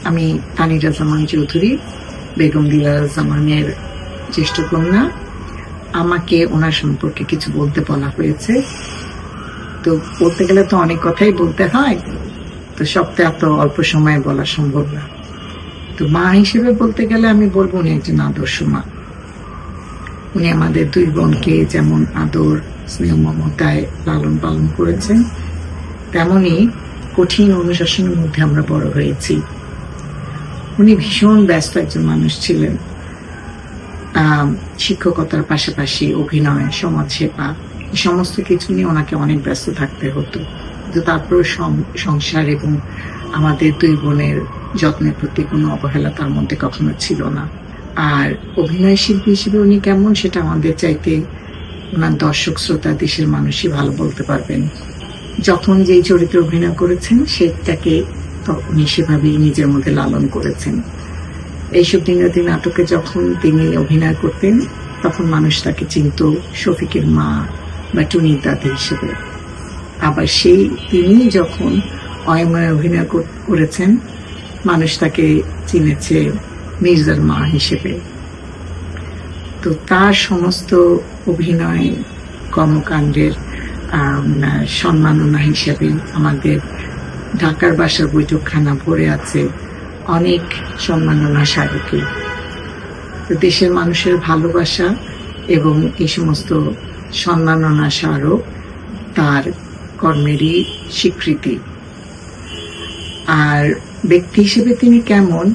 আমি তানিরা জামান চৌধুরী, বেগম দিলারা জামানের জ্যেষ্ঠ কন্যা। আমাকে ওনার সম্পর্কে কিছু বলতে বলা হয়েছে। তো বলতে গেলে তো অনেক কথাই বলতে হয়, তো সবটা এত অল্প সময়ে বলা সম্ভব না। তো মা হিসেবে বলতে গেলে আমি বলবো উনি একজন আদর্শ মা। উনি আমাদের দুই বোনকে যেমন আদর, স্নেহ, মমতায় লালন পালন করেছেন, তেমনি কঠিন অনুশাসনের মধ্যে আমরা বড় হয়েছি। উনি ভীষণ ব্যস্ত একজন মানুষ ছিলেন। শিক্ষকতার পাশাপাশি অভিনয়, সমাজসেবা, এই সমস্ত কিছু নিয়ে ওনাকে অনেক ব্যস্ত থাকতে হতো। কিন্তু তারপর সংসার এবং আমাদের দুই বোনের যত্নের প্রতি কোনো অবহেলা তার মধ্যে কখনো ছিল না। আর অভিনয় শিল্পী হিসেবে উনি কেমন সেটা আমাদের চাইতে ওনার দর্শক, শ্রোতা, দেশের মানুষই ভালো বলতে পারবেন। যখন যেই চরিত্রে অভিনয় করেছেন সেটাকে উনি সেভাবেই নিজের মধ্যে লালন করেছেন। এইসব দিনাতি নাটকে যখন তিনি অভিনয় করতেন তখন মানুষ তাকে চিনত শফিকের মা বা টুনির দাদি হিসেবে। আবার তিনি যখন অয়ময় অভিনয় করেছেন মানুষ তাকে চিনেছে মির্জার মা হিসেবে। তো তার সমস্ত অভিনয় কর্মকাণ্ডের সম্মাননা হিসেবে আমাদের ঢাকার বাসার বৈঠকখানা ভরে আছে অনেক সম্মাননা স্মারকে। তো দেশের মানুষের ভালোবাসা এবং এই সমস্ত সম্মাননা স্মারক তার কর্মেরই স্বীকৃতি। আর ব্যক্তি হিসেবে তিনি কেমন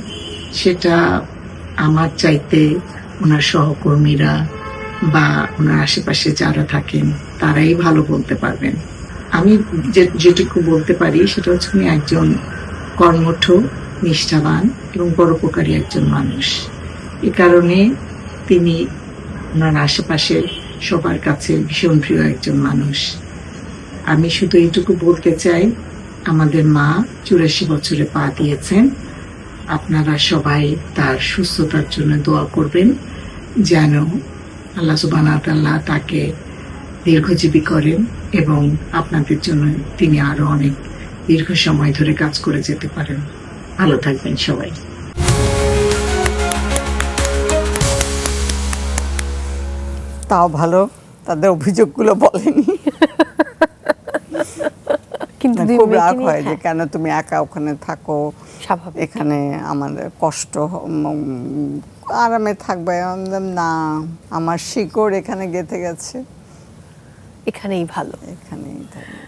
সেটা আমার চাইতে ওনার সহকর্মীরা বা ওনার আশেপাশে যারা থাকেন তারাই ভালো বলতে পারবেন। আমি যেটুকু বলতে পারি সেটা হচ্ছে উনি একজন কর্মঠ, নিষ্ঠাবান এবং পরোপকারী একজন মানুষ। এ কারণে তিনি ওনার আশেপাশের সবার কাছে ভীষণ প্রিয় একজন মানুষ। আমি শুধু এইটুকু বলতে চাই, আমাদের মা 84 বছরে পা দিয়েছেন। আপনারা সবাই তার সুস্থতার জন্য দোয়া করবেন, যেন আল্লাহ সুবহানাহু ওয়া তাআলা তাকে দীর্ঘজীবী করেন এবং আপনাদের জন্য তিনি আরো অনেক দীর্ঘ সময় ধরে কাজ করে যেতে পারেন। ভালো থাকবেন সবাই। তাও ভালো, তাদের অভিযোগগুলো বলেনি। কিন্তু খুব রাগ হয় যে কেন তুমি একা ওখানে থাকো, এখানে আমাদের কষ্ট, আরামে থাকবে না। আমার শিকড় এখানে গেঁথে গেছে, এখানেই ভালো, এখানেই থাকবে।